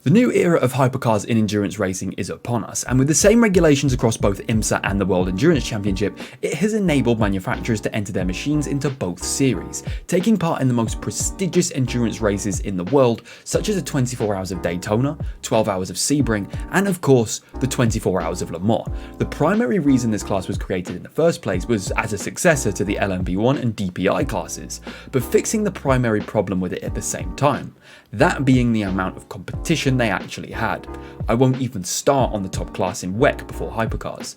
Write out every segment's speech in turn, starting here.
The new era of hypercars in endurance racing is upon us, and with the same regulations across both IMSA and the World Endurance Championship, it has enabled manufacturers to enter their machines into both series, taking part in the most prestigious endurance races in the world, such as the 24 Hours of Daytona, 12 Hours of Sebring, and of course, the 24 Hours of Le Mans. The primary reason this class was created in the first place was as a successor to the LMP1 and DPI classes, but fixing the primary problem with it at the same time, that being the amount of competition they actually had. I won't even start on the top class in WEC before hypercars.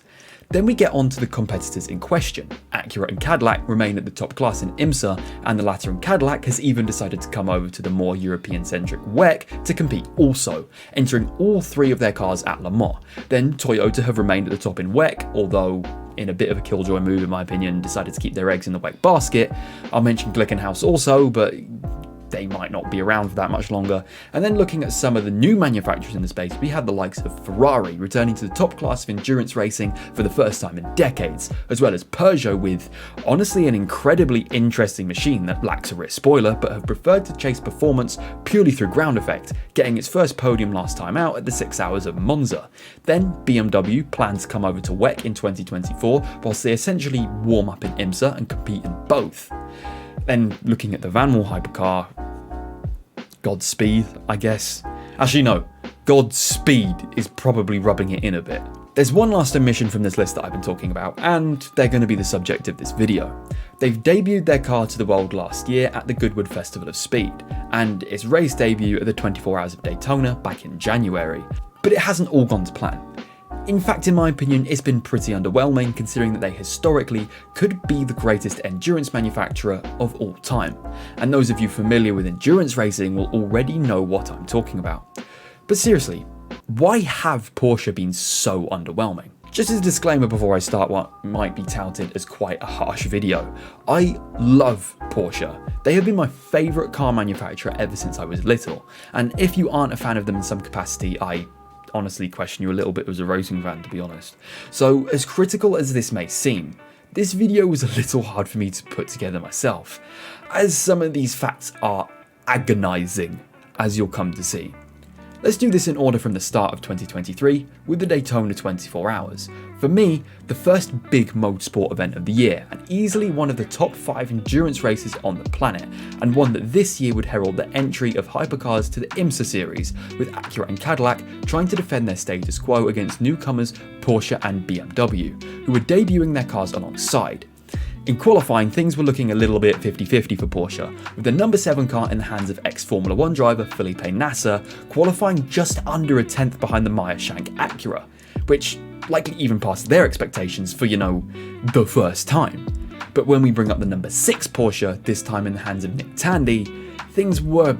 Then we get on to the competitors in question. Acura and Cadillac remain at the top class in IMSA, and the latter in Cadillac has even decided to come over to the more European-centric WEC to compete also, entering all three of their cars at Le Mans. Then Toyota have remained at the top in WEC, although in a bit of a killjoy move in my opinion, decided to keep their eggs in the WEC basket. I'll mention Glickenhaus also, but they might not be around for that much longer. And then looking at some of the new manufacturers in the space, we have the likes of Ferrari returning to the top class of endurance racing for the first time in decades, as well as Peugeot with honestly an incredibly interesting machine that lacks a rear spoiler but have preferred to chase performance purely through ground effect, getting its first podium last time out at the 6 Hours of Monza. Then BMW plans to come over to WEC in 2024 whilst they essentially warm up in IMSA and compete in both. Then looking at the Vanwall hypercar, Godspeed, I guess. Actually no, Godspeed is probably rubbing it in a bit. There's one last omission from this list that I've been talking about, and they're going to be the subject of this video. They've debuted their car to the world last year at the Goodwood Festival of Speed, and its race debut at the 24 Hours of Daytona back in January. But it hasn't all gone to plan. In fact, in my opinion, it's been pretty underwhelming considering that they historically could be the greatest endurance manufacturer of all time. And those of you familiar with endurance racing will already know what I'm talking about. But seriously, why have Porsche been so underwhelming? Just as a disclaimer before I start what might be touted as quite a harsh video, I love Porsche. They have been my favourite car manufacturer ever since I was little, and if you aren't a fan of them in some capacity, I honestly question you a little bit as a racing fan, to be honest. So as critical as this may seem, this video was a little hard for me to put together myself, as some of these facts are agonizing, as you'll come to see. Let's do this in order from the start of 2023 with the Daytona 24 Hours. For me, the first big motorsport event of the year, and easily one of the top 5 endurance races on the planet, and one that this year would herald the entry of hypercars to the IMSA series, with Acura and Cadillac trying to defend their status quo against newcomers Porsche and BMW, who were debuting their cars alongside. In qualifying, things were looking a little bit 50-50 for Porsche, with the number 7 car in the hands of ex-Formula 1 driver Felipe Nasser qualifying just under a tenth behind the Meyer-Shank Acura, which likely even passed their expectations for, the first time. But when we bring up the number 6 Porsche, this time in the hands of Nick Tandy, things were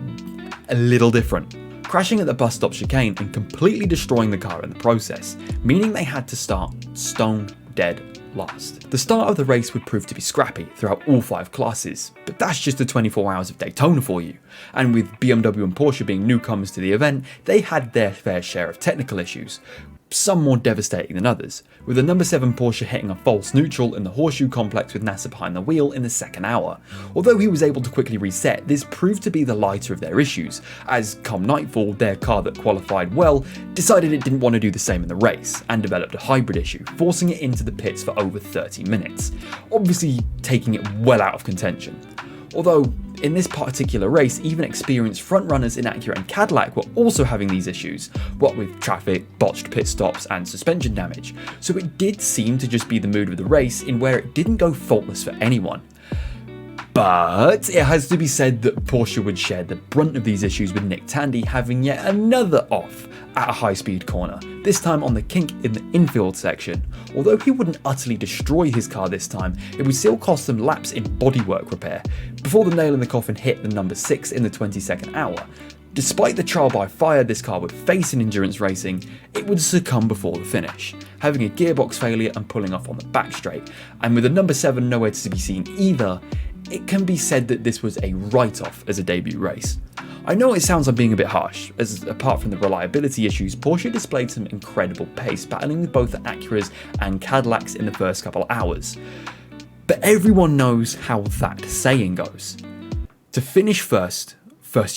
a little different, crashing at the bus stop chicane and completely destroying the car in the process, meaning they had to start stone dead last. The start of the race would prove to be scrappy throughout all 5 classes, but that's just the 24 Hours of Daytona for you. And with BMW and Porsche being newcomers to the event, they had their fair share of technical issues, some more devastating than others, with the number 7 Porsche hitting a false neutral in the horseshoe complex with Nasser behind the wheel in the 2nd hour. Although he was able to quickly reset, this proved to be the lighter of their issues, as come nightfall, their car that qualified well decided it didn't want to do the same in the race, and developed a hybrid issue, forcing it into the pits for over 30 minutes, obviously taking it well out of contention. Although, in this particular race, even experienced frontrunners in Acura and Cadillac were also having these issues, what with traffic, botched pit stops and suspension damage, so it did seem to just be the mood of the race in where it didn't go faultless for anyone. But it has to be said that Porsche would share the brunt of these issues with Nick Tandy having yet another off at a high-speed corner, this time on the kink in the infield section. Although he wouldn't utterly destroy his car this time, it would still cost them laps in bodywork repair, before the nail in the coffin hit the number 6 in the 22nd hour. Despite the trial by fire this car would face in endurance racing, it would succumb before the finish, having a gearbox failure and pulling off on the back straight, and with the number 7 nowhere to be seen either, it can be said that this was a write-off as a debut race. I know it sounds like being a bit harsh, as apart from the reliability issues, Porsche displayed some incredible pace, battling with both the Acuras and Cadillacs in the first couple of hours. But everyone knows how that saying goes. To finish first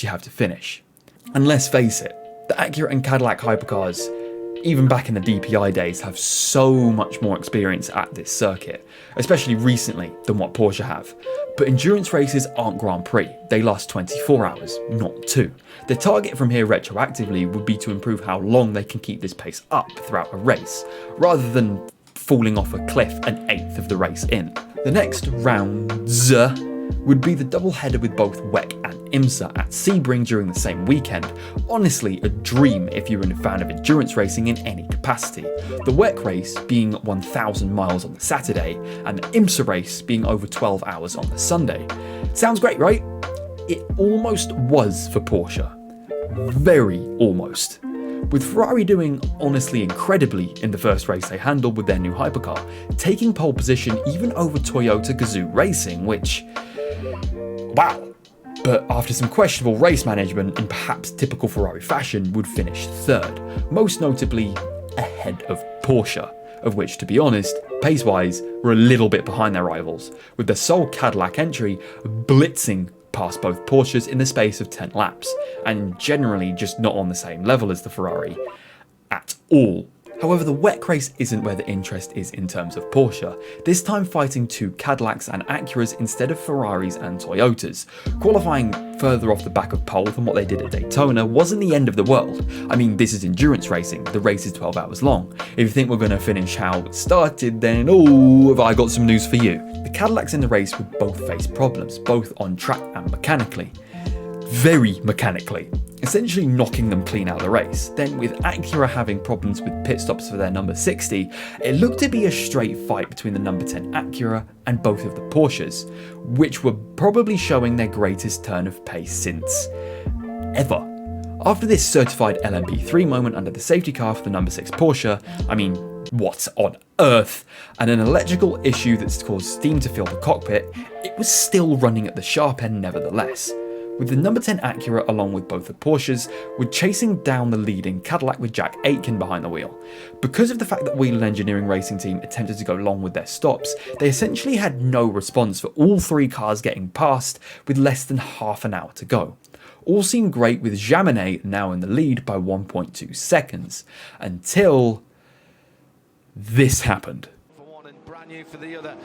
you have to finish. And let's face it, The Acura and Cadillac hypercars, even back in the DPI days, have so much more experience at this circuit, especially recently, than what Porsche have. But endurance races aren't Grand Prix, they last 24 hours, not 2. The target from here retroactively would be to improve how long they can keep this pace up throughout a race, rather than falling off a cliff an eighth of the race in. The next rounds would be the double header with both WEC and IMSA at Sebring during the same weekend. Honestly, a dream if you're a fan of endurance racing in any capacity. The WEC race being 1,000 miles on the Saturday, and the IMSA race being over 12 hours on the Sunday. Sounds great, right? It almost was for Porsche. Very almost. With Ferrari doing honestly incredibly in the first race they handled with their new hypercar, taking pole position even over Toyota Gazoo Racing, which, wow. But after some questionable race management in perhaps typical Ferrari fashion, would finish third, most notably ahead of Porsche, of which, to be honest, pace-wise, were a little bit behind their rivals, with the sole Cadillac entry blitzing past both Porsches in the space of 10 laps, and generally just not on the same level as the Ferrari at all. However, the WEC race isn't where the interest is in terms of Porsche, this time fighting 2 Cadillacs and Acuras instead of Ferraris and Toyotas. Qualifying further off the back of pole than what they did at Daytona wasn't the end of the world. I mean, this is endurance racing, the race is 12 hours long. If you think we're going to finish how it started, then oh, have I got some news for you. The Cadillacs in the race would both face problems, both on track and mechanically. Very mechanically, essentially knocking them clean out of the race. Then with Acura having problems with pit stops for their number 60, it looked to be a straight fight between the number 10 Acura and both of the Porsches, which were probably showing their greatest turn of pace since ever. After this certified LMP3 moment under the safety car for the number 6 Porsche, I mean, what on earth, and an electrical issue that's caused steam to fill the cockpit, it was still running at the sharp end nevertheless. With the number 10 Acura along with both the Porsches were chasing down the leading Cadillac with Jack Aitken behind the wheel. Because of the fact that Whelen Engineering Racing Team attempted to go long with their stops, they essentially had no response for all 3 cars getting past with less than half an hour to go. All seemed great with Jaminet now in the lead by 1.2 seconds, until this happened. For one and brand new for the other.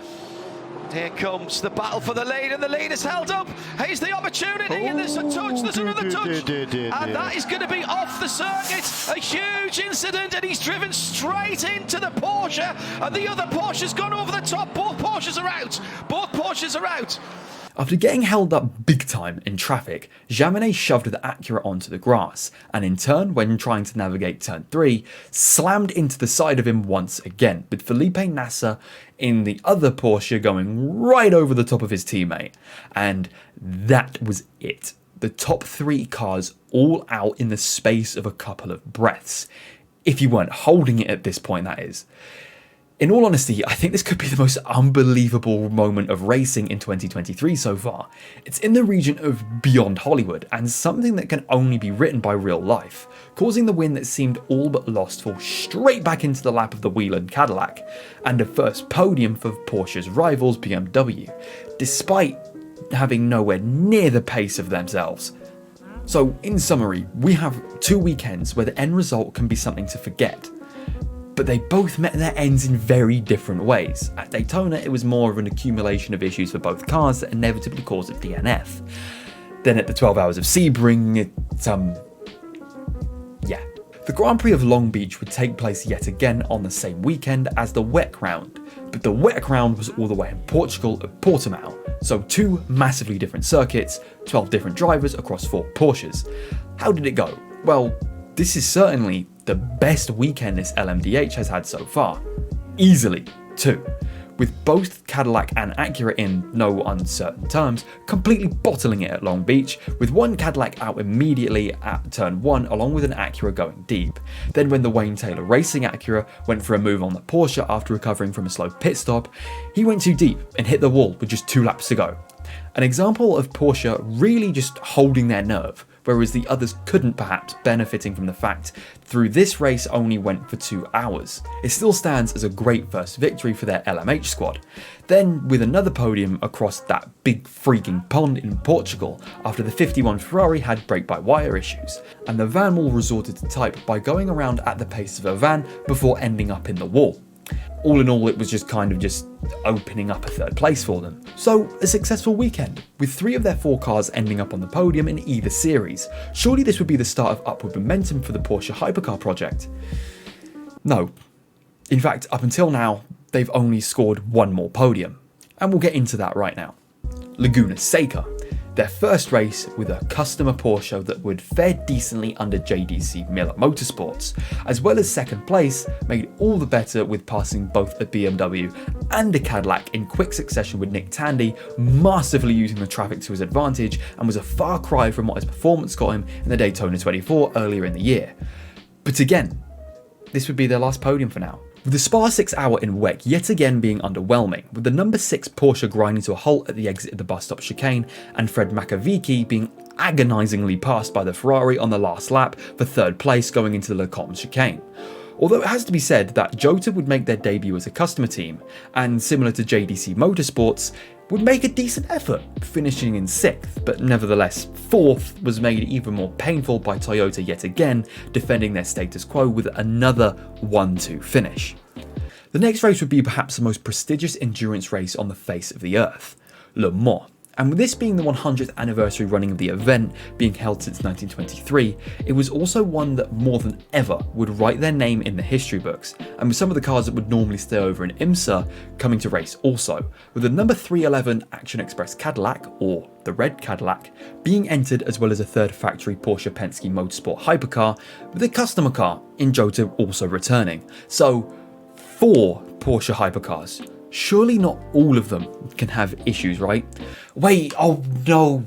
Here comes the battle for the lead, and the lead is held up. Here's the opportunity, and there's a touch, there's another touch, and that is going to be off the circuit. A huge incident, and he's driven straight into the Porsche, and the other Porsche's gone over the top. Both Porsches are out. Both Porsches are out. After getting held up big time in traffic, Jaminet shoved the Acura onto the grass, and in turn, when trying to navigate turn 3, slammed into the side of him once again, with Felipe Nasser in the other Porsche going right over the top of his teammate. And that was it. The top 3 cars all out in the space of a couple of breaths. If you weren't holding it at this point, that is. In all honesty, I think this could be the most unbelievable moment of racing in 2023 so far. It's in the region of beyond Hollywood, and something that can only be written by real life, causing the win that seemed all but lost fall straight back into the lap of the Whelen Cadillac, and a first podium for Porsche's rivals BMW, despite having nowhere near the pace of themselves. So in summary, we have 2 weekends where the end result can be something to forget. But they both met their ends in very different ways. At Daytona, it was more of an accumulation of issues for both cars that inevitably caused a DNF. Then at the 12 hours of Sebring, yeah. The Grand Prix of Long Beach would take place yet again on the same weekend as the WEC round, but the WEC round was all the way in Portugal at Portimao, so 2 massively different circuits, 12 different drivers across 4 Porsches. How did it go? Well, this is certainly the best weekend this LMDH has had so far. Easily, too. With both Cadillac and Acura in no uncertain terms, completely bottling it at Long Beach, with one Cadillac out immediately at turn 1 along with an Acura going deep. Then when the Wayne Taylor Racing Acura went for a move on the Porsche after recovering from a slow pit stop, he went too deep and hit the wall with just 2 laps to go. An example of Porsche really just holding their nerve, whereas the others couldn't, perhaps benefiting from the fact through this race only went for 2 hours. It still stands as a great first victory for their LMH squad. Then with another podium across that big freaking pond in Portugal after the 51 Ferrari had brake-by-wire issues, and the van wall resorted to type by going around at the pace of a van before ending up in the wall. All in all, it was just kind of just opening up a 3rd place for them. So a successful weekend, with 3 of their 4 cars ending up on the podium in either series. Surely this would be the start of upward momentum for the Porsche hypercar project. No. In fact, up until now, they've only scored 1 more podium. And we'll get into that right now. Laguna Seca. Their first race with a customer Porsche that would fare decently under JDC Miller Motorsports, as well as 2nd place, made all the better with passing both a BMW and a Cadillac in quick succession, with Nick Tandy masterfully using the traffic to his advantage, and was a far cry from what his performance got him in the Daytona 24 earlier in the year. But again, this would be their last podium for now. With the Spa 6 hour in WEC yet again being underwhelming, with the number 6 Porsche grinding to a halt at the exit of the bus stop chicane, and Fred Makoviecki being agonisingly passed by the Ferrari on the last lap for 3rd place going into the Le Combe chicane. Although it has to be said that Jota would make their debut as a customer team, and similar to JDC Motorsports, would make a decent effort, finishing in 6th, but nevertheless 4th was made even more painful by Toyota yet again, defending their status quo with another 1-2 finish. The next race would be perhaps the most prestigious endurance race on the face of the earth, Le Mans. And with this being the 100th anniversary running of the event, being held since 1923, it was also one that more than ever would write their name in the history books, and with some of the cars that would normally stay over in IMSA coming to race also, with the number 311 Action Express Cadillac, or the Red Cadillac, being entered, as well as a 3rd factory Porsche Penske Motorsport hypercar, with a customer car in Jota also returning. So 4 Porsche hypercars. Surely not all of them can have issues, right? Wait, oh no,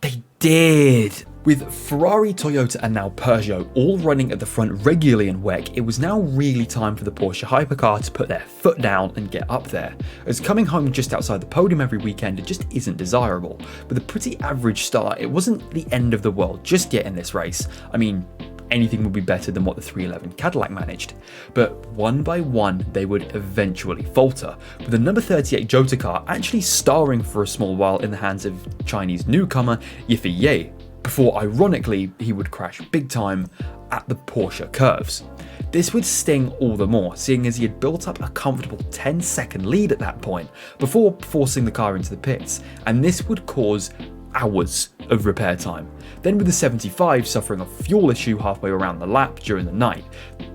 they did. With Ferrari, Toyota and now Peugeot all running at the front regularly in WEC, it was now really time for the Porsche hypercar to put their foot down and get up there, as coming home just outside the podium every weekend it just isn't desirable. With a pretty average start, it wasn't the end of the world just yet in this race. I mean, anything would be better than what the 311 Cadillac managed. But one by one, they would eventually falter, with the number 38 Jota car actually starring for a small while in the hands of Chinese newcomer Yifei Ye, before ironically he would crash big time at the Porsche curves. This would sting all the more, seeing as he had built up a comfortable 10-second lead at that point, before forcing the car into the pits, and this would cause hours of repair time. Then with the 75 suffering a fuel issue halfway around the lap during the night,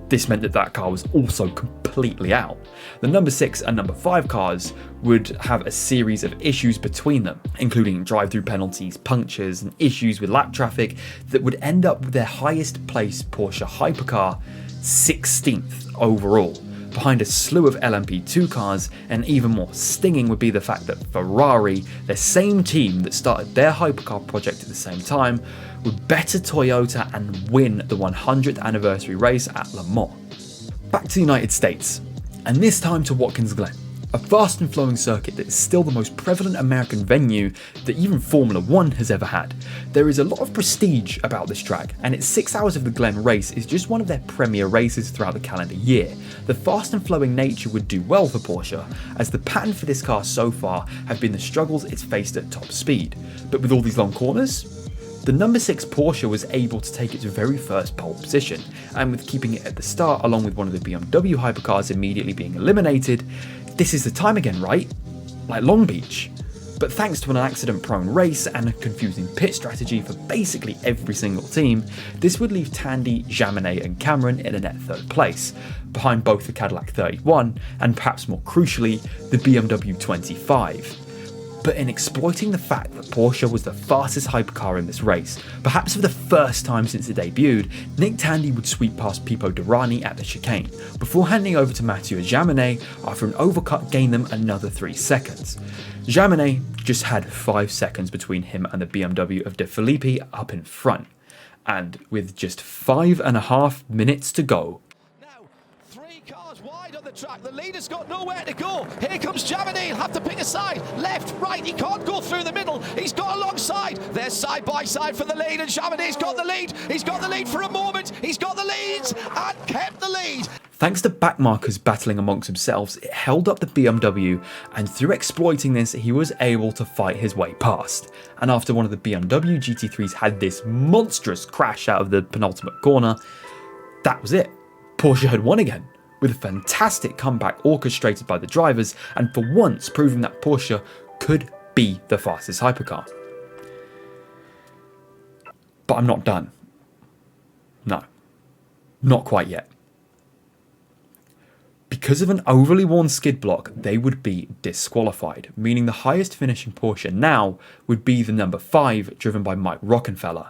this meant that that car was also completely out. The number 6 and number 5 cars would have a series of issues between them, including drive-through penalties, punctures and issues with lap traffic that would end up with their highest placed Porsche hypercar 16th overall, behind a slew of LMP2 cars, and even more stinging would be the fact that Ferrari, the same team that started their hypercar project at the same time, would better Toyota and win the 100th anniversary race at Le Mans. Back to the United States, and this time to Watkins Glen, a fast and flowing circuit that is still the most prevalent American venue that even Formula 1 has ever had. There is a lot of prestige about this track, and its 6 hours of the Glen race is just one of their premier races throughout the calendar year. The fast and flowing nature would do well for Porsche, as the pattern for this car so far have been the struggles it's faced at top speed. But with all these long corners, the number 6 Porsche was able to take its very first pole position, and with keeping it at the start along with one of the BMW hypercars immediately being eliminated, this is the time again, right? Like Long Beach. But thanks to an accident-prone race and a confusing pit strategy for basically every single team, this would leave Tandy, Jaminet and Cameron in a net 3rd place, behind both the Cadillac 31 and perhaps more crucially, the BMW 25. But in exploiting the fact that Porsche was the fastest hypercar in this race, perhaps for the first time since it debuted, Nick Tandy would sweep past Pipo Derani at the chicane, before handing over to Mathieu Jaminet after an overcut gained them another 3 seconds. Jaminet just had 5 seconds between him and the BMW of De Filippi up in front, and with just 5.5 minutes to go, the track. The leader's got nowhere to go. Here comes Jamini. He'll have to pick a side. Left, right. He can't go through the middle. He's got alongside. They're side by side for the lead, and Jamini's got the lead. He's got the lead for a moment. He's got the leads and kept the lead. Thanks to backmarkers battling amongst themselves, it held up the BMW, and through exploiting this, he was able to fight his way past. And after one of the BMW GT3s had this monstrous crash out of the penultimate corner, that was it. Porsche had won again, with a fantastic comeback orchestrated by the drivers, and for once proving that Porsche could be the fastest hypercar. But I'm not done. No, not quite yet. Because of an overly worn skid block, they would be disqualified, meaning the highest finishing Porsche now would be the number 5, driven by Mike Rockenfeller,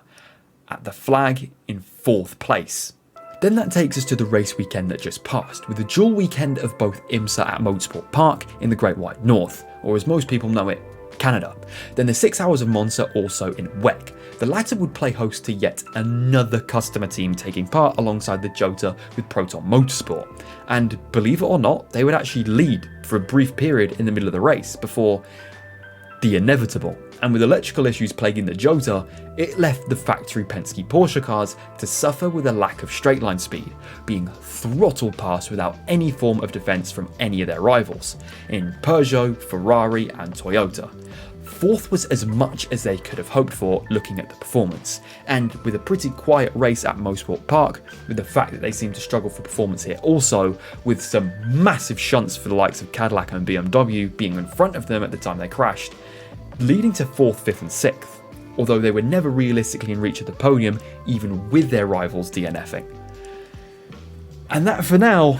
at the flag in 4th place. Then that takes us to the race weekend that just passed, with a dual weekend of both IMSA at Motorsport Park in the Great White North, or as most people know it, Canada. Then the 6 hours of Monza also in WEC. The latter would play host to yet another customer team taking part alongside the Jota with Proton Motorsport. And believe it or not, they would actually lead for a brief period in the middle of the race before the inevitable. And with electrical issues plaguing the Jota, it left the factory Penske Porsche cars to suffer with a lack of straight line speed, being throttled past without any form of defence from any of their rivals, in Peugeot, Ferrari and Toyota. 4th was as much as they could have hoped for looking at the performance, and with a pretty quiet race at Motorsport Park, with the fact that they seem to struggle for performance here also, with some massive shunts for the likes of Cadillac and BMW being in front of them at the time they crashed, leading to 4th, 5th and 6th, although they were never realistically in reach of the podium even with their rivals DNFing. And that for now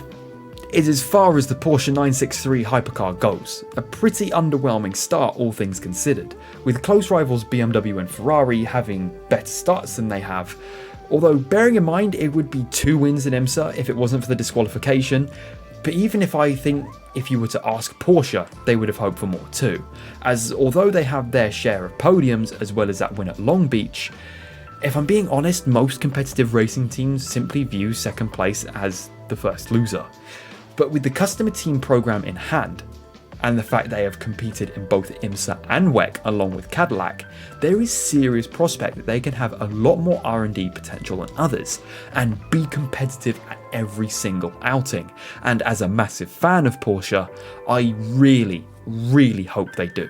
is as far as the Porsche 963 hypercar goes. A pretty underwhelming start all things considered, with close rivals BMW and Ferrari having better starts than they have, although bearing in mind it would be 2 wins in IMSA if it wasn't for the disqualification. But even if I think if you were to ask Porsche, they would have hoped for more too, as although they have their share of podiums as well as that win at Long Beach, if I'm being honest, most competitive racing teams simply view 2nd place as the first loser. But with the customer team program in hand, and the fact they have competed in both IMSA and WEC along with Cadillac, there is serious prospect that they can have a lot more R&D potential than others, and be competitive at every single outing. And as a massive fan of Porsche, I really hope they do.